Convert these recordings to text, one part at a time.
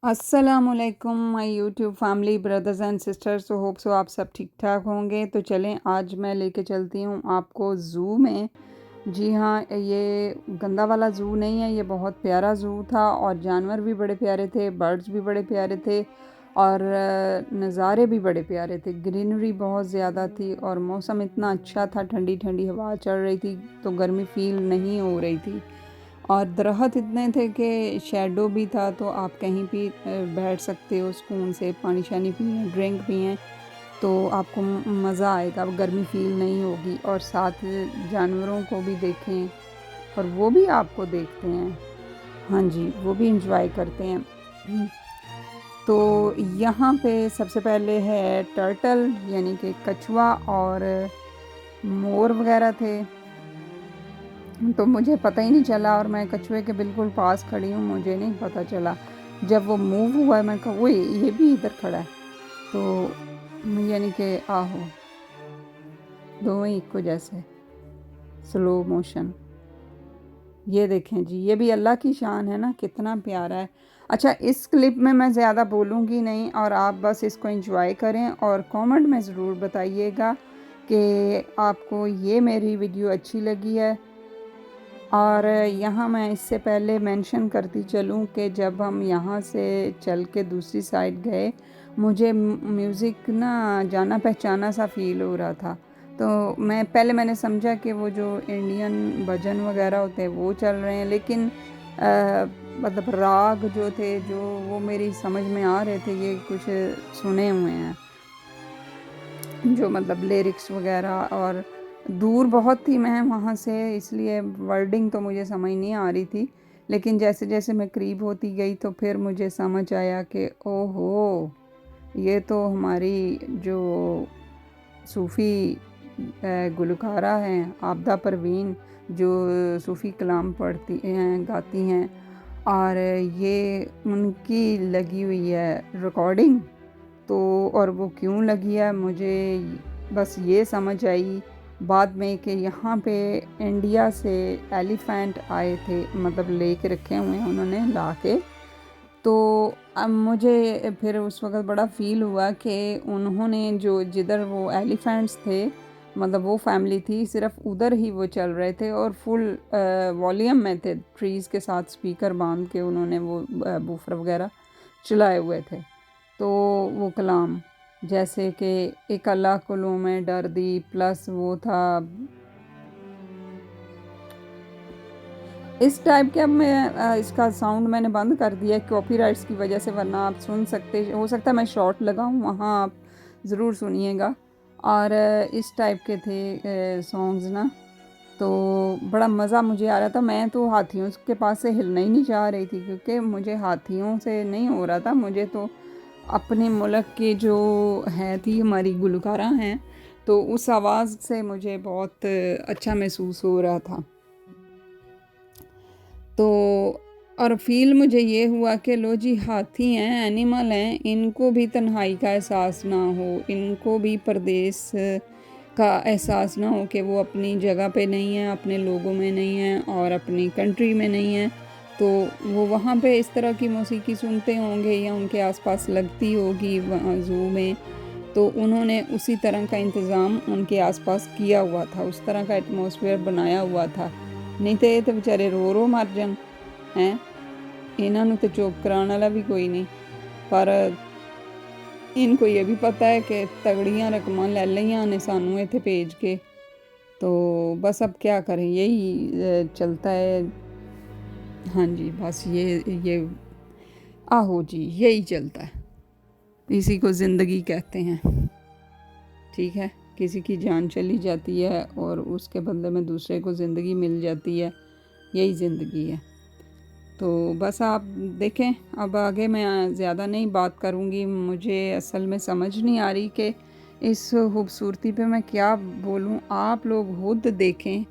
अस्सलामुअलैकुम my YouTube family brothers and sisters. तो hope so आप सब ठीक ठाक होंगे। तो चलें, आज मैं लेके चलती हूँ आपको ज़ू में। जी हाँ, ये गंदा वाला ज़ू नहीं है, ये बहुत प्यारा ज़ू था और जानवर भी बड़े प्यारे थे, बर्ड्स भी बड़े प्यारे थे और नज़ारे भी बड़े प्यारे थे। ग्रीनरी बहुत ज़्यादा थी और मौसम इतना अच्छा था, ठंडी ठंडी हवा चल रही थी तो गर्मी फील नहीं हो रही थी। और दरख्त इतने थे कि शैडो भी था, तो आप कहीं भी बैठ सकते हो सुकून से, पानी शानी पिए, ड्रिंक पिए, तो आपको मज़ा आएगा, गर्मी फील नहीं होगी। और साथ जानवरों को भी देखें और वो भी आपको देखते हैं। हाँ जी, वो भी इंजॉय करते हैं। तो यहाँ पे सबसे पहले है टर्टल यानी कि कछुआ, और मोर वगैरह थे। तो मुझे पता ही नहीं चला और मैं कछुए के बिल्कुल पास खड़ी हूँ, मुझे नहीं पता चला। जब वो मूव हुआ है मैं कहा वो ये भी इधर खड़ा है। तो यानी कि आहो, दोनों ही को जैसे स्लो मोशन। ये देखें जी, ये भी अल्लाह की शान है ना, कितना प्यारा है। अच्छा, इस क्लिप में मैं ज़्यादा बोलूँगी नहीं और आप बस इसको एंजॉय करें और कमेंट में ज़रूर बताइएगा कि आपको ये मेरी वीडियो अच्छी लगी है। और यहाँ मैं इससे पहले मेंशन करती चलूँ कि जब हम यहाँ से चल के दूसरी साइड गए, मुझे म्यूज़िक ना जाना पहचाना सा फ़ील हो रहा था। तो मैंने समझा कि वो जो इंडियन भजन वगैरह होते हैं वो चल रहे हैं, लेकिन मतलब राग जो थे, जो वो मेरी समझ में आ रहे थे, ये कुछ सुने हुए हैं जो मतलब लिरिक्स वगैरह। और दूर बहुत थी मैं वहाँ से, इसलिए वर्डिंग तो मुझे समझ नहीं आ रही थी, लेकिन जैसे जैसे मैं करीब होती गई तो फिर मुझे समझ आया कि ओहो, ये तो हमारी जो सूफ़ी गुलकारा हैं आबदा परवीन, जो सूफ़ी कलाम पढ़ती हैं, गाती हैं, और ये उनकी लगी हुई है रिकॉर्डिंग। तो और वो क्यों लगी है मुझे बस ये समझ आई बाद में कि यहाँ पे इंडिया से एलिफेंट आए थे, मतलब लेके रखे हुए हैं उन्होंने ला के। तो अब मुझे फिर उस वक़्त बड़ा फ़ील हुआ कि उन्होंने जो जिधर वो एलिफेंट्स थे, मतलब वो फैमिली थी, सिर्फ़ उधर ही वो चल रहे थे और फुल वॉल्यूम में थे, ट्रीज़ के साथ स्पीकर बांध के उन्होंने वो बूफर वगैरह चलाए हुए थे। तो वो कलाम जैसे कि एक अल्लाह कुल्लू में डर दी, प्लस वो था इस टाइप के। अब मैं इसका साउंड मैंने बंद कर दिया है कॉपीराइट्स की वजह से, वरना आप सुन सकते, हो सकता है मैं शॉर्ट लगाऊं, वहाँ आप ज़रूर सुनिएगा। और इस टाइप के थे सॉन्ग्स ना, तो बड़ा मज़ा मुझे आ रहा था। मैं तो हाथियों के पास से हिलना ही नहीं चाह रही थी, क्योंकि मुझे हाथियों से नहीं हो रहा था, मुझे तो अपने मुल्क के जो है थी हमारी गुलकारा हैं, तो उस आवाज़ से मुझे बहुत अच्छा महसूस हो रहा था। तो और फील मुझे ये हुआ कि लो जी, हाथी हैं, एनिमल हैं, इनको भी तन्हाई का एहसास ना हो, इनको भी परदेश का एहसास ना हो कि वो अपनी जगह पे नहीं है, अपने लोगों में नहीं है और अपनी कंट्री में नहीं है। तो वो वहाँ पे इस तरह की मौसीकी सुनते होंगे या उनके आसपास लगती होगी वहाँ ज़ू में, तो उन्होंने उसी तरह का इंतज़ाम उनके आसपास किया हुआ था, उस तरह का एटमॉस्फेयर बनाया हुआ था। नहीं तो ये तो बेचारे रो रो मर जान हैं, इन्हों तो चुप कराने वाला भी कोई नहीं। पर इनको ये भी पता है कि तगड़ियाँ रकमां ले लिया ने सानू इत्थे भेज के, तो बस अब क्या करें, यही चलता है। हाँ जी, बस ये आहो जी, यही चलता है, इसी को ज़िंदगी कहते हैं। ठीक है, किसी की जान चली जाती है और उसके बदले में दूसरे को ज़िंदगी मिल जाती है, यही ज़िंदगी है। तो बस आप देखें, अब आगे मैं ज़्यादा नहीं बात करूँगी, मुझे असल में समझ नहीं आ रही कि इस खूबसूरती पे मैं क्या बोलूँ। आप लोग खुद देखें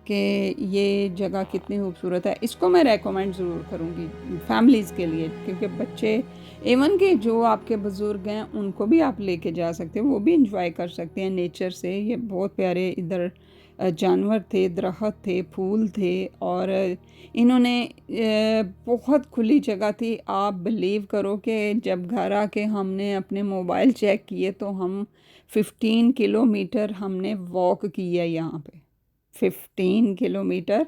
कि ये जगह कितनी खूबसूरत है। इसको मैं रेकमेंड ज़रूर करूँगी फैमिलीज़ के लिए, क्योंकि बच्चे इवन के जो आपके बुज़ुर्ग हैं उनको भी आप लेके जा सकते हो, वो भी इंजॉय कर सकते हैं नेचर से। ये बहुत प्यारे इधर जानवर थे, दरख्त थे, फूल थे, और इन्होंने बहुत खुली जगह थी। आप बिलीव करो कि जब घर आके हमने अपने मोबाइल चेक किए तो हम 15 किलोमीटर हमने वॉक किया यहाँ पे। 15 किलोमीटर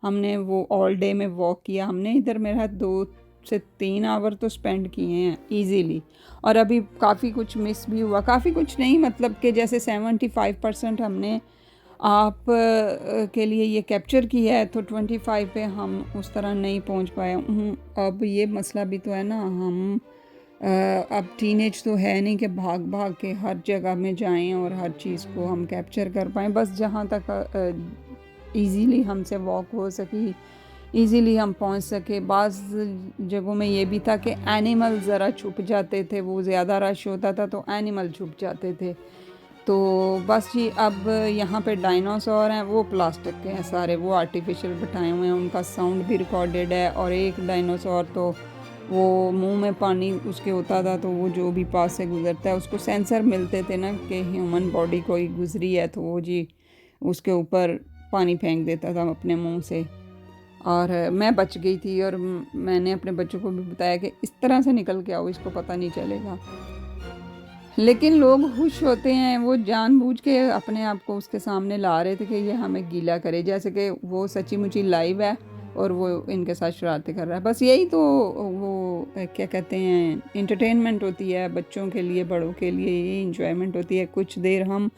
हमने वो ऑल डे में वॉक किया हमने। इधर मेरा 2 से 3 आवर तो स्पेंड किए हैं इजीली। और अभी काफ़ी कुछ मिस भी हुआ, काफ़ी कुछ नहीं, मतलब कि जैसे 75% हमने आप के लिए ये कैप्चर किया है, तो 25 पे हम उस तरह नहीं पहुंच पाए। अब ये मसला भी तो है ना, हम अब टीनेज तो है नहीं कि भाग भाग के हर जगह में जाएं और हर चीज़ को हम कैप्चर कर पाएँ। बस जहाँ तक इजीली हमसे वॉक हो सकी, इजीली हम पहुंच सके। बाज़ जगहों में ये भी था कि एनिमल ज़रा छुप जाते थे, वो ज़्यादा रश होता था तो एनिमल छुप जाते थे। तो बस जी, अब यहाँ पे डायनासोर हैं, वो प्लास्टिक के हैं सारे, वो आर्टिफिशियल बिठाए हुए हैं, उनका साउंड भी रिकॉर्डेड है। और एक डायनासोर तो वो मुंह में पानी उसके होता था, तो वो जो भी पास से गुजरता है उसको सेंसर मिलते थे ना कि ह्यूमन बॉडी कोई गुजरी है, तो वो जी उसके ऊपर पानी फेंक देता था अपने मुंह से। और मैं बच गई थी, और मैंने अपने बच्चों को भी बताया कि इस तरह से निकल के आओ, इसको पता नहीं चलेगा। लेकिन लोग खुश होते हैं, वो जानबूझ के अपने आप को उसके सामने ला रहे थे कि ये हमें गीला करे, जैसे कि वो सच्ची मुची लाइव है और वो इनके साथ शरारतें कर रहा है। बस यही तो वो क्या कहते हैं, इंटरटेनमेंट होती है बच्चों के लिए, बड़ों के लिए ये इंजॉयमेंट होती है। कुछ देर हम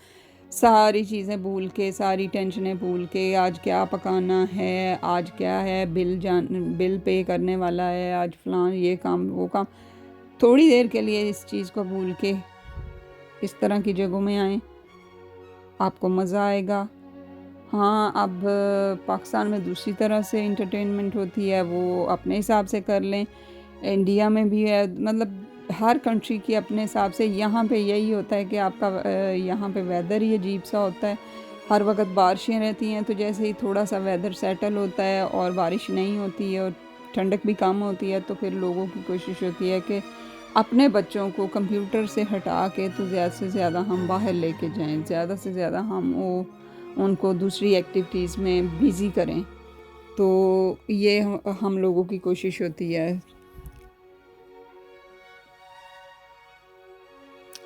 सारी चीज़ें भूल के, सारी टेंशनें भूल के, आज क्या पकाना है, आज क्या है, बिल पे करने वाला है, आज फलां ये काम वो काम, थोड़ी देर के लिए इस चीज़ को भूल के इस तरह की जगहों में आएँ, आपको मज़ा आएगा। हाँ, अब पाकिस्तान में दूसरी तरह से इंटरटेनमेंट होती है, वो अपने हिसाब से कर लें। इंडिया में भी है, मतलब हर कंट्री की अपने हिसाब से। यहाँ पे यही होता है कि आपका यहाँ पे वेदर ही अजीब सा होता है, हर वक्त बारिशें रहती हैं। तो जैसे ही थोड़ा सा वेदर सेटल होता है और बारिश नहीं होती है और ठंडक भी कम होती है, तो फिर लोगों की कोशिश होती है कि अपने बच्चों को कंप्यूटर से हटा के तो ज़्यादा से ज़्यादा हम बाहर लेके जाएं, ज़्यादा से ज़्यादा हम उनको दूसरी एक्टिविटीज़ में बिज़ी करें। तो ये हम लोगों की कोशिश होती है।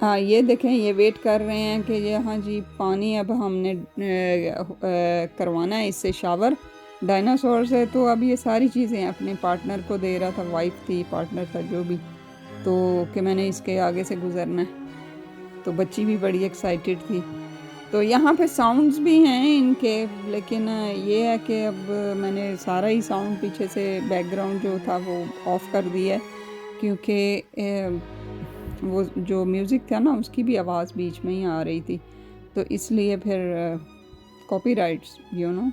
हाँ, ये देखें, ये वेट कर रहे हैं कि ये, हाँ जी, पानी अब हमने करवाना है इससे शावर, डायनासोर से। तो अब ये सारी चीज़ें अपने पार्टनर को दे रहा था, वाइफ थी, पार्टनर था, जो भी, तो कि मैंने इसके आगे से गुज़रना है। तो बच्ची भी बड़ी एक्साइटेड थी। तो यहाँ पे साउंड्स भी हैं इनके, लेकिन ये है कि अब मैंने सारा ही साउंड पीछे से बैकग्राउंड जो था वो ऑफ़ कर दिया है, क्योंकि वो जो म्यूज़िक था ना उसकी भी आवाज़ बीच में ही आ रही थी, तो इसलिए फिर कॉपीराइट्स, यू नो।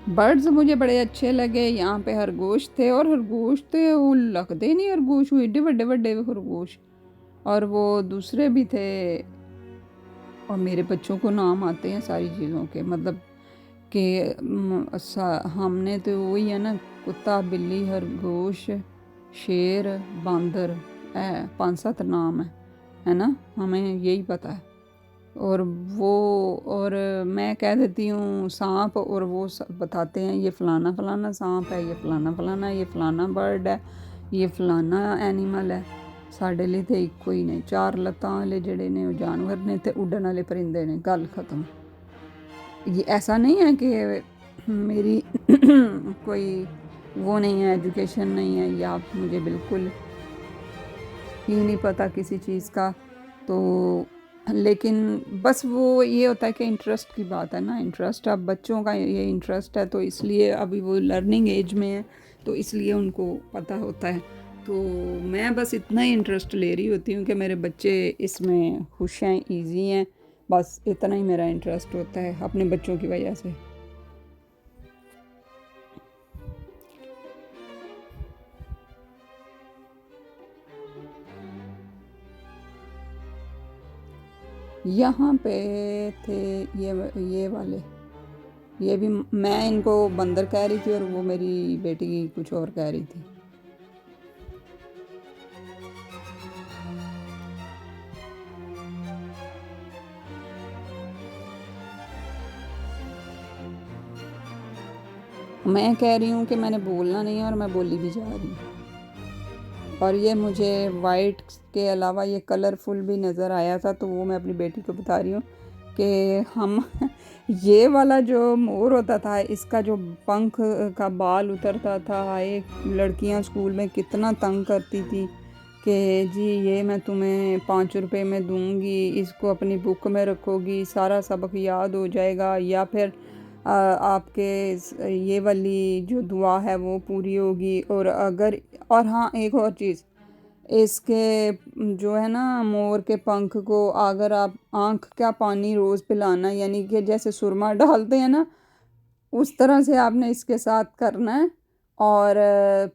बर्ड्स मुझे बड़े अच्छे लगे। यहाँ पे खरगोश थे, और खरगोश थे वो लगते नहीं खरगोश, वो एडे बड़े बड़े खरगोश, और वो दूसरे भी थे। और मेरे बच्चों को नाम आते हैं सारी चीज़ों के, मतलब कि हमने तो वही है ना, कुत्ता, बिल्ली, खरगोश, शेर, बांदर है, 5-7 नाम है ना, हमें यही पता है। और वो, और मैं कह देती हूँ सांप, और वो बताते हैं ये फ़लाना फ़लाना सांप है, ये फ़लाना फ़लाना, ये फ़लाना बर्ड है, ये फ़लाना एनिमल है। साढ़े लिए तो एक ही ने, 4 लत्तां वाले जड़े ने वो जानवर ने, तो उड़न वाले परिंदे ने, गल ख़त्म। ये ऐसा नहीं है कि मेरी कोई वो नहीं है, एजुकेशन नहीं है, या मुझे बिल्कुल ही नहीं पता किसी चीज़ का। तो लेकिन बस वो ये होता है कि इंटरेस्ट की बात है ना, इंटरेस्ट, अब बच्चों का ये इंटरेस्ट है, तो इसलिए अभी वो लर्निंग एज में है, तो इसलिए उनको पता होता है। तो मैं बस इतना ही इंटरेस्ट ले रही होती हूँ कि मेरे बच्चे इसमें खुश हैं, ईजी हैं, बस इतना ही मेरा इंटरेस्ट होता है अपने बच्चों की वजह से। यहाँ पे थे ये वाले, ये भी मैं इनको बंदर कह रही थी, और वो मेरी बेटी कुछ और कह रही थी। मैं कह रही हूँ कि मैंने बोलना नहीं है और मैं बोली भी जा रही हूँ। और ये मुझे वाइट के अलावा ये कलरफुल भी नज़र आया था, तो वो मैं अपनी बेटी को बता रही हूँ कि हम ये वाला जो मोर होता था, इसका जो पंख का बाल उतरता था, हाय लड़कियाँ स्कूल में कितना तंग करती थी कि जी ये मैं तुम्हें 5 रुपए में दूंगी, इसको अपनी बुक में रखोगी, सारा सबक याद हो जाएगा, या फिर आपके ये वाली जो दुआ है वो पूरी होगी। और अगर, और हाँ एक और चीज़, इसके जो है ना मोर के पंख को अगर आप आँख का पानी रोज़ पिलाना, यानी कि जैसे सुरमा डालते हैं ना, उस तरह से आपने इसके साथ करना है। और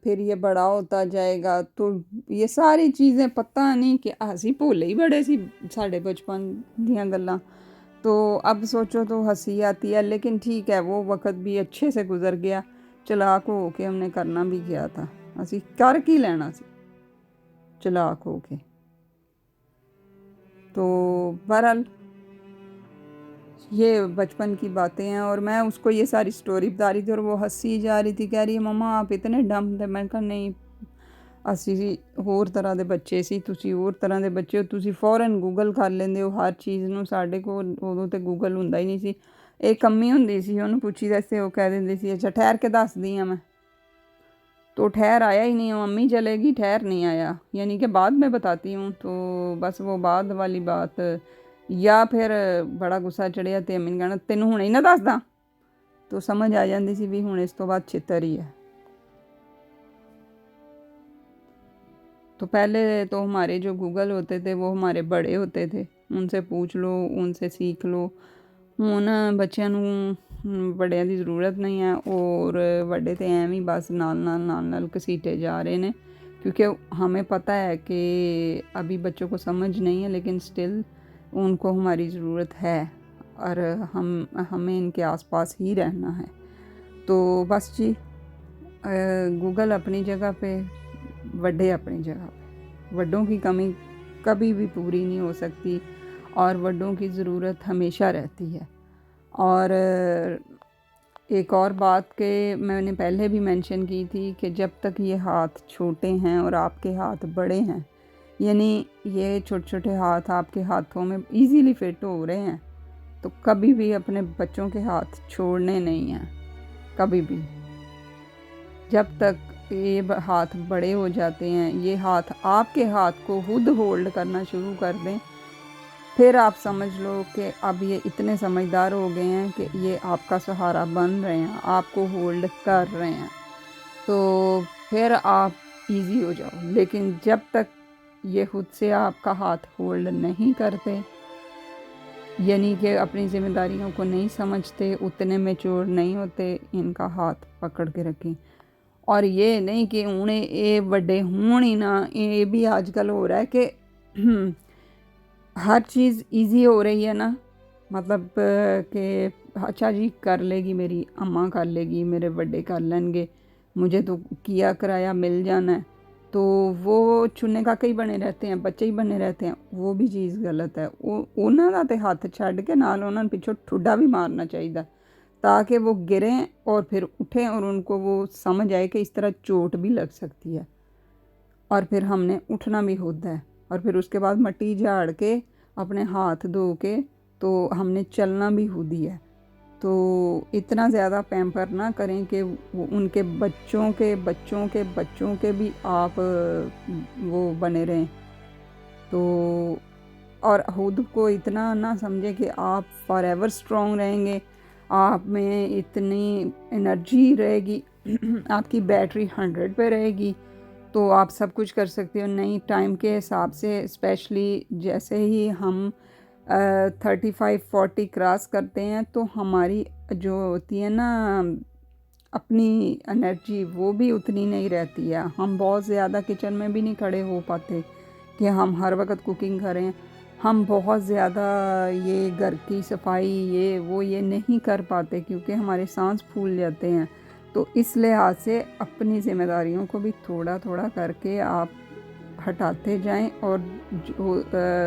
फिर ये बड़ा होता जाएगा। तो ये सारी चीज़ें पता नहीं कि असी भुल ही बड़े सी साढ़े बचपन दियां गल्लां। तो अब सोचो तो हंसी आती है, लेकिन ठीक है वो वक्त भी अच्छे से गुजर गया। चलाक हो के हमने करना भी क्या था, असी कर की लेना सी चलाक हो के। तो बहरहाल ये बचपन की बातें हैं, और मैं उसको ये सारी स्टोरी बता रही थी और वो हंसी जा रही थी, कह रही है मम्मा आप इतने डम थे। मैं कहा नहीं, ਅਸੀਂ ਹੋਰ ਤਰ੍ਹਾਂ ਦੇ ਬੱਚੇ ਸੀ, ਤੁਸੀਂ ਹੋਰ ਤਰ੍ਹਾਂ ਦੇ ਬੱਚੇ ਹੋ, ਤੁਸੀਂ ਫੌਰਨ ਗੂਗਲ ਕਰ ਲੈਂਦੇ ਹੋ ਹਰ ਚੀਜ਼ ਨੂੰ। ਸਾਡੇ ਕੋਲ ਉਦੋਂ ਤੇ ਗੂਗਲ ਹੁੰਦਾ ਹੀ ਨਹੀਂ ਸੀ। ਇਹ ਕੰਮੀ ਹੁੰਦੀ ਸੀ, ਉਹਨੂੰ ਪੁੱਛੀਦਾ ਸੀ, ਉਹ ਕਹਿ ਦਿੰਦੀ ਸੀ अच्छा ठहर के ਦੱਸਦੀ ਹਾਂ मैं। तो ठहर आया ही नहीं, मम्मी चलेगी ठहर नहीं आया, यानी कि बाद में बताती हूँ। तो बस वो बाद वाली बात, या फिर बड़ा गुस्सा चढ़िया तो अम्मी ने कहना तेनू हुणे ही ना दसदा। तो समझ आ जाती सी भी हुण इस तो बाद छित्तर ही है। तो पहले तो हमारे जो गूगल होते थे वो हमारे बड़े होते थे, उनसे पूछ लो, उनसे सीख लो। ਹੁਣ ਬੱਚਿਆਂ ਨੂੰ ਵੱਡਿਆਂ ਦੀ ज़रूरत नहीं है, और ਵੱਡੇ तो ਐਵੇਂ ही बस नाल घसीटे जा रहे हैं, क्योंकि हमें पता है कि अभी बच्चों को समझ नहीं है, लेकिन स्टिल उनको हमारी ज़रूरत है, और हमें इनके आसपास ही रहना है। तो बस जी, गूगल अपनी जगह पे, वड्डे अपनी जगह पे। वड्डों की कमी कभी भी पूरी नहीं हो सकती, और वड्डों की ज़रूरत हमेशा रहती है। और एक और बात के मैंने पहले भी मेंशन की थी कि जब तक ये हाथ छोटे हैं और आपके हाथ बड़े हैं, यानी ये छोटे छोटे हाथ आपके हाथों में इजीली फिट हो रहे हैं, तो कभी भी अपने बच्चों के हाथ छोड़ने नहीं हैं, कभी भी। जब तक ये हाथ बड़े हो जाते हैं, ये हाथ आपके हाथ को खुद होल्ड करना शुरू कर दें, फिर आप समझ लो कि अब ये इतने समझदार हो गए हैं कि ये आपका सहारा बन रहे हैं, आपको होल्ड कर रहे हैं, तो फिर आप इजी हो जाओ। लेकिन जब तक ये खुद से आपका हाथ होल्ड नहीं करते, यानी कि अपनी ज़िम्मेदारियों को नहीं समझते, उतने मैच्योर नहीं होते, इनका हाथ पकड़ के रखें। और ये नहीं कि उन्हें ये बड़े हों ही ना, ये भी आजकल हो रहा है कि हर चीज़ इजी हो रही है ना, मतलब कि अच्छा जी कर लेगी मेरी अम्मा, कर लेगी, मेरे बड़े कर लेंगे, मुझे तो किया कराया मिल जाना है। तो वो चुने काके ही बने रहते हैं, बच्चे ही बने रहते हैं, वो भी चीज़ गलत है। उन्होंने दा ते हथ छड़ के नाल उन्होंने पिछों ठुड्डा भी मारना चाहिए, ताकि वो गिरें और फिर उठें, और उनको वो समझ आए कि इस तरह चोट भी लग सकती है, और फिर हमने उठना भी होता है। और फिर उसके बाद मट्टी झाड़ के अपने हाथ धो के तो हमने चलना भी खुद ही है। तो इतना ज़्यादा पैम्पर ना करें कि उनके बच्चों के बच्चों के बच्चों के भी आप वो बने रहें। तो और खुद को इतना ना समझें कि आप फॉरएवर स्ट्रॉन्ग रहेंगे, आप में इतनी एनर्जी रहेगी, आपकी बैटरी 100 पे रहेगी, तो आप सब कुछ कर सकते हो। नहीं, टाइम के हिसाब से, स्पेशली जैसे ही हम 35-40 क्रॉस करते हैं, तो हमारी जो होती है ना अपनी एनर्जी, वो भी उतनी नहीं रहती है। हम बहुत ज़्यादा किचन में भी नहीं खड़े हो पाते कि हम हर वक्त कुकिंग करें। हम बहुत ज़्यादा ये घर की सफाई ये वो ये नहीं कर पाते, क्योंकि हमारे सांस फूल जाते हैं। तो इस लिहाज से अपनी ज़िम्मेदारियों को भी थोड़ा थोड़ा करके आप हटाते जाएं, और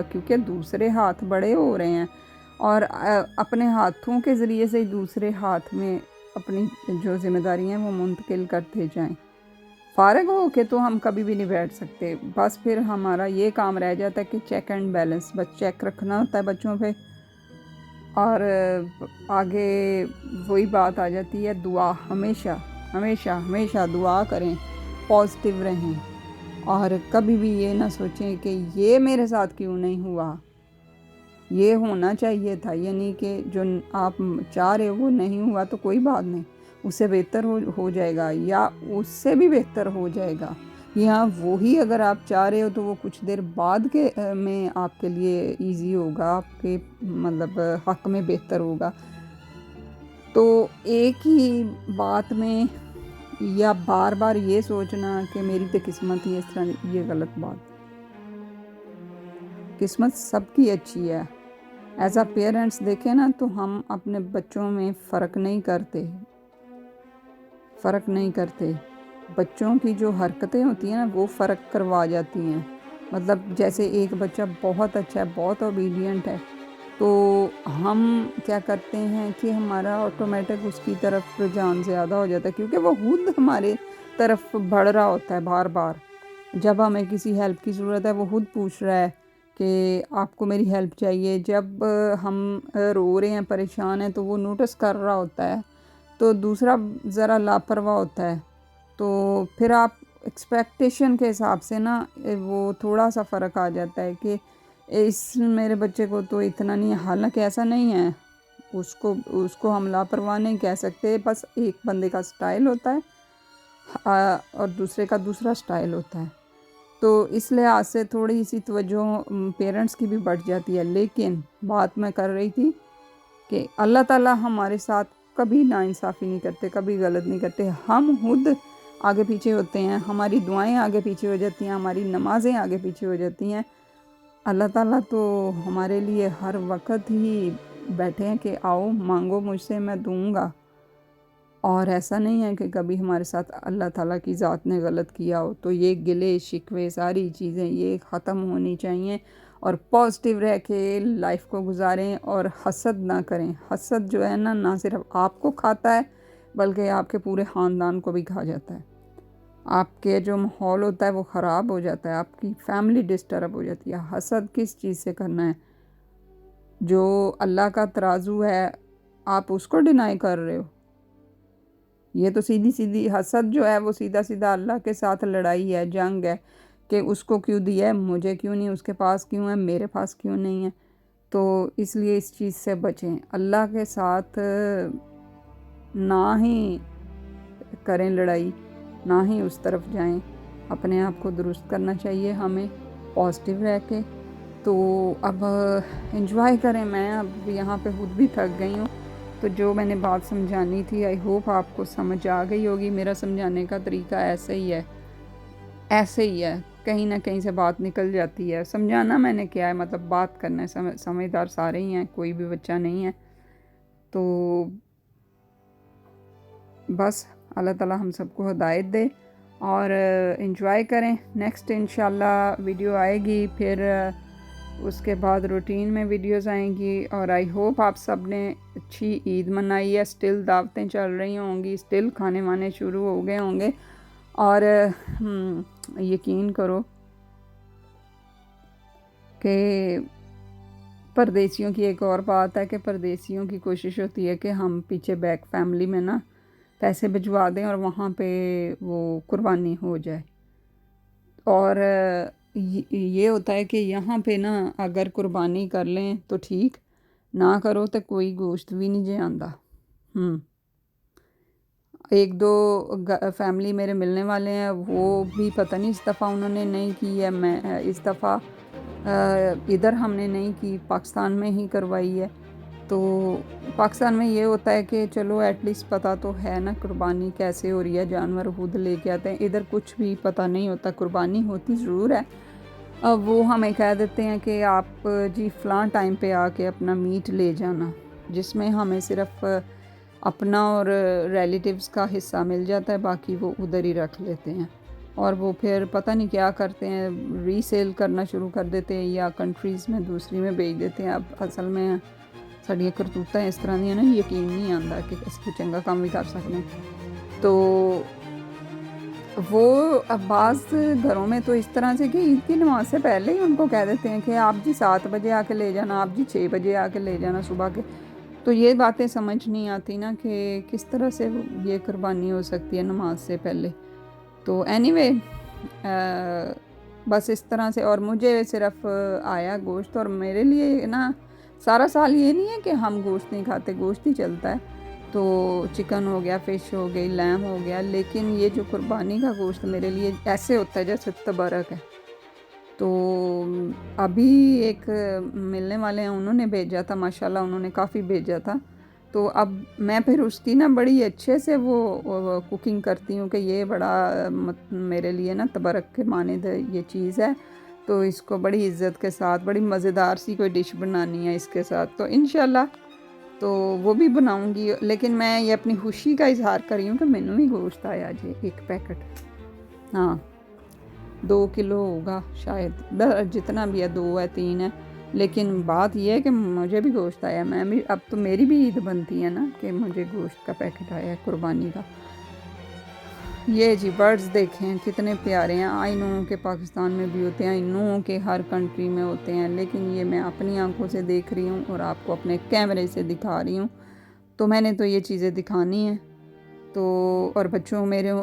क्योंकि दूसरे हाथ बड़े हो रहे हैं, और अपने हाथों के ज़रिए से दूसरे हाथ में अपनी जो ज़िम्मेदारी हैं वो मुंतकिल करते जाएं। फ़ारिग हो के तो हम कभी भी नहीं बैठ सकते, बस फिर हमारा ये काम रह जाता है कि चेक एंड बैलेंस, बस चेक रखना होता है बच्चों पे। और आगे वही बात आ जाती है, दुआ हमेशा हमेशा हमेशा दुआ करें, पॉजिटिव रहें और कभी भी ये ना सोचें कि ये मेरे साथ क्यों नहीं हुआ, ये होना चाहिए था। यानी कि जो आप चाह रहे हो वो नहीं हुआ तो कोई बात नहीं, उससे बेहतर हो जाएगा या उससे भी बेहतर हो जाएगा। या वही अगर आप चाह रहे हो तो वो कुछ देर बाद के में आपके लिए इजी होगा, आपके मतलब हक में बेहतर होगा। तो एक ही बात में या बार बार ये सोचना कि मेरी तो किस्मत ही इस तरह, ये गलत बात। किस्मत सबकी अच्छी है। एज आ पेरेंट्स देखें ना तो हम अपने बच्चों में फ़र्क नहीं करते। बच्चों की जो हरकतें होती हैं ना वो फ़र्क करवा जाती हैं। मतलब जैसे एक बच्चा बहुत अच्छा है, बहुत ओबीडियंट है, तो हम क्या करते हैं कि हमारा ऑटोमेटिक उसकी तरफ रुझान ज़्यादा हो जाता है, क्योंकि वो खुद हमारे तरफ बढ़ रहा होता है बार बार। जब हमें किसी हेल्प की ज़रूरत है वो खुद पूछ रहा है कि आपको मेरी हेल्प चाहिए। जब हम रो रहे हैं, परेशान हैं, तो वो नोटिस कर रहा होता है। तो दूसरा ज़रा लापरवाह होता है, तो फिर आप एक्सपेक्टेशन के हिसाब से ना वो थोड़ा सा फ़र्क आ जाता है कि इस मेरे बच्चे को तो इतना नहीं है। हालांकि ऐसा नहीं है, उसको हम लापरवाह नहीं कह सकते, बस एक बंदे का स्टाइल होता है और दूसरे का दूसरा स्टाइल होता है। तो इस लिहाज से थोड़ी सी तवज्जो पेरेंट्स की भी बढ़ जाती है। लेकिन बात मैं कर रही थी कि अल्लाह ताला हमारे साथ कभी नाइंसाफ़ी नहीं करते, कभी गलत नहीं करते। हम खुद आगे पीछे होते हैं, हमारी दुआएं आगे पीछे हो जाती हैं, हमारी नमाज़ें आगे पीछे हो जाती हैं। अल्लाह ताला तो हमारे लिए हर वक्त ही बैठे हैं कि आओ मांगो मुझसे, मैं दूंगा। और ऐसा नहीं है कि कभी हमारे साथ अल्लाह ताला की ज़ात ने गलत किया हो। तो ये गिले शिकवे सारी चीज़ें ये ख़त्म होनी चाहिए और पॉजिटिव रह के लाइफ को गुजारें और हसद ना करें। हसद जो है ना सिर्फ आपको खाता है बल्कि आपके पूरे ख़ानदान को भी खा जाता है। आपके जो माहौल होता है वो ख़राब हो जाता है, आपकी फैमिली डिस्टर्ब हो जाती है। हसद किस चीज़ से करना है? जो अल्लाह का तराजू है आप उसको डिनाई कर रहे हो। ये तो सीधी सीधी हसद जो है वो सीधा सीधा अल्लाह के साथ लड़ाई है, जंग है कि उसको क्यों दिया है, मुझे क्यों नहीं, उसके पास क्यों है, मेरे पास क्यों नहीं है। तो इसलिए इस चीज़ से बचें। अल्लाह के साथ ना ही करें लड़ाई, ना ही उस तरफ जाएं। अपने आप को दुरुस्त करना चाहिए हमें पॉजिटिव रह के। तो अब एंजॉय करें। मैं अब यहाँ पे खुद भी थक गई हूँ, तो जो मैंने बात समझानी थी आई होप आपको समझ आ गई होगी। मेरा समझाने का तरीका ऐसे ही है, कहीं ना कहीं से बात निकल जाती है। समझाना मैंने क्या है, मतलब बात करना है। समझदार सारे ही हैं, कोई भी बच्चा नहीं है। तो बस अल्लाह ताला हम सबको हिदायत दे और एंजॉय करें। नेक्स्ट इंशाल्लाह वीडियो आएगी, फिर उसके बाद रूटीन में वीडियोस आएंगी। और आई होप आप सब ने अच्छी ईद मनाई है। स्टिल दावतें चल रही होंगी, स्टिल खाने वाने शुरू हो गए होंगे। और यकीन करो कि परदेसियों की एक और बात है कि परदेसियों की कोशिश होती है कि हम पीछे बैक फैमिली में ना पैसे भिजवा दें और वहाँ पे वो कुर्बानी हो जाए। और ये होता है कि यहाँ पे ना अगर कुर्बानी कर लें तो ठीक, ना करो तो कोई गोश्त भी नहीं जे आंदा। एक दो फैमिली मेरे मिलने वाले हैं, वो भी पता नहीं इस दफ़ा उन्होंने नहीं की है। मैं इस दफ़ा इधर हमने नहीं की, पाकिस्तान में ही करवाई है। तो पाकिस्तान में ये होता है कि चलो एटलीस्ट पता तो है ना कुर्बानी कैसे हो रही है, जानवर खुद लेके आते हैं। इधर कुछ भी पता नहीं होता, कुर्बानी होती ज़रूर है। अब वो हमें कह देते हैं कि आप जी फ़लाँ टाइम पे आके अपना मीट ले जाना, जिसमें हमें सिर्फ अपना और रिलेटिव्स का हिस्सा मिल जाता है, बाकी वो उधर ही रख लेते हैं। और वो फिर पता नहीं क्या करते हैं, रीसेल करना शुरू कर देते हैं या कंट्रीज़ में दूसरी में भेज देते हैं। अब असल में ਸਾਡੀਆਂ ਕਰਤੂਤਾਂ ਇਸ ਤਰ੍ਹਾਂ ਦੀਆਂ ਨਾ, ਯਕੀਨ नहीं आंदा कि ਅਸੀਂ ਕੋਈ ਚੰਗਾ ਕੰਮ ਵੀ ਕਰ ਸਕਦੇ ਹਾਂ। तो वो अब बाज़ घरों में तो इस तरह से कि ईद की नमाज से पहले ही उनको कह देते हैं कि आप जी 7 बजे आके ले जाना, आप जी 6 बजे आके ले जाना सुबह के। तो ये बातें समझ नहीं आती ना कि किस तरह से ये कुर्बानी हो सकती है नमाज से पहले। तो एनीवे बस इस तरह से। और मुझे सिर्फ आया गोश्त, और मेरे लिए ना सारा साल ये नहीं है कि हम गोश्त नहीं खाते, गोश्त ही चलता है। तो चिकन हो गया, फ़िश हो गई, लैम हो गया, लेकिन ये जो कुर्बानी का गोश्त मेरे लिए ऐसे होता है जैसे तबरक है। तो अभी एक मिलने वाले हैं, उन्होंने भेजा था, माशाल्लाह उन्होंने काफ़ी भेजा था। तो अब मैं फिर उसकी ना बड़ी अच्छे से वो कुकिंग करती हूँ कि ये बड़ा मेरे लिए ना तबरक के मानिंद ये चीज़ है, तो इसको बड़ी इज़्ज़त के साथ बड़ी मज़ेदार सी कोई डिश बनानी है इसके साथ। तो इंशाल्लाह तो वो भी बनाऊंगी। लेकिन मैं ये अपनी खुशी का इजहार कर रही हूँ कि मैनू भी गोश्त आया जी, एक पैकेट, हाँ 2 किलो होगा शायद, जितना भी है 2 है 3 है। लेकिन बात यह है कि मुझे भी गोश्त आया, मैं भी, अब तो मेरी भी ईद बनती है ना कि मुझे गोश्त का पैकेट आया है कुर्बानी का। ये जी बर्ड्स देखें कितने प्यारे हैं। आई नो के पाकिस्तान में भी होते हैं, आई नो के हर कंट्री में होते हैं, लेकिन ये मैं अपनी आंखों से देख रही हूँ और आपको अपने कैमरे से दिखा रही हूँ। तो मैंने तो ये चीज़ें दिखानी हैं। तो और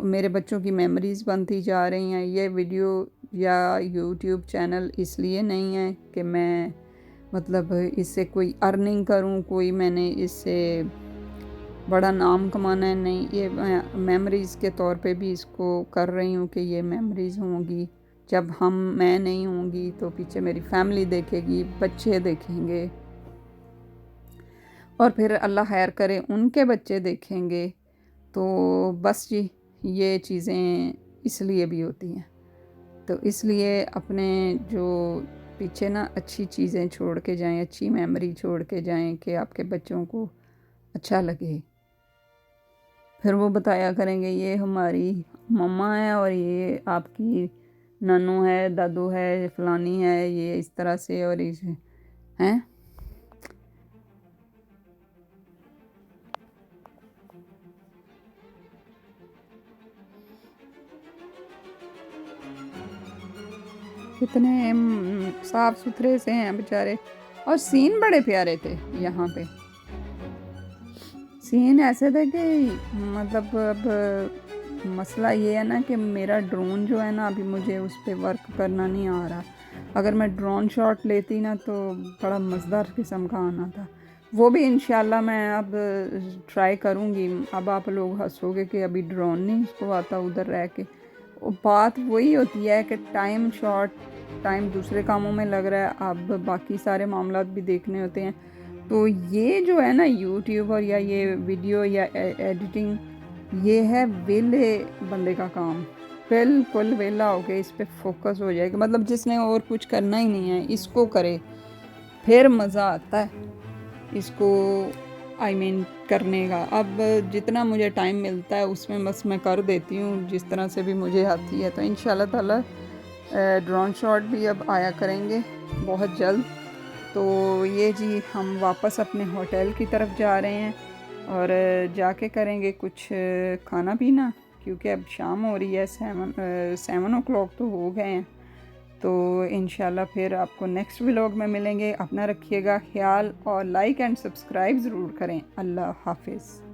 मेरे बच्चों की मेमोरीज़ बनती जा रही हैं। ये वीडियो या यूट्यूब चैनल इसलिए नहीं है कि मैं मतलब इससे कोई अर्निंग करूँ, कोई मैंने इससे बड़ा नाम कमाना है, नहीं। ये मेमोरीज़ के तौर पे भी इसको कर रही हूँ कि ये मेमोरीज़ होंगी। जब मैं नहीं होंगी तो पीछे मेरी फैमिली देखेगी, बच्चे देखेंगे, और फिर अल्लाह खैर करे उनके बच्चे देखेंगे। तो बस जी ये चीज़ें इसलिए भी होती हैं। तो इसलिए अपने जो पीछे ना अच्छी चीज़ें छोड़ के जाएं, अच्छी मेमोरी छोड़ के जाएं कि आपके बच्चों को अच्छा लगे। फिर वो बताया करेंगे ये हमारी मम्मा है और ये आपकी ननू है, दादू है, फ़लानी है, ये इस तरह से और इस हैं। कितने साफ़ सुथरे से हैं बेचारे। और सीन बड़े प्यारे थे यहाँ पे। सीन ऐसे थे कि मतलब अब मसला ये है ना कि मेरा ड्रोन जो है ना, अभी मुझे उस पर वर्क करना नहीं आ रहा। अगर मैं ड्रोन शॉट लेती ना तो बड़ा मज़ेदार किस्म का आना था। वो भी इंशाल्लाह मैं अब ट्राई करूँगी। अब आप लोग हंसोगे कि अभी ड्रोन नहीं उसको आता उधर रह के। बात वही होती है कि टाइम शॉर्ट, टाइम दूसरे कामों में लग रहा है, अब बाकी सारे मामलात भी देखने होते हैं। तो ये जो है ना यूट्यूब और या ये वीडियो या एडिटिंग, ये है वेले बंदे का काम। बिल्कुल वेला हो के इस पे फोकस हो जाएगा, मतलब जिसने और कुछ करना ही नहीं है इसको करे, फिर मज़ा आता है इसको करने का। अब जितना मुझे टाइम मिलता है उसमें बस मैं कर देती हूँ जिस तरह से भी मुझे आती है। तो इंशाल्लाह ताला ड्रोन शॉट भी अब आया करेंगे बहुत जल्द। तो ये जी हम वापस अपने होटल की तरफ जा रहे हैं और जाके करेंगे कुछ खाना पीना, क्योंकि अब शाम हो रही है, 7 o'clock तो हो गए हैं। तो इंशाल्लाह फिर आपको नेक्स्ट व्लॉग में मिलेंगे। अपना रखिएगा ख्याल और लाइक एंड सब्सक्राइब ज़रूर करें। अल्लाह हाफिज़।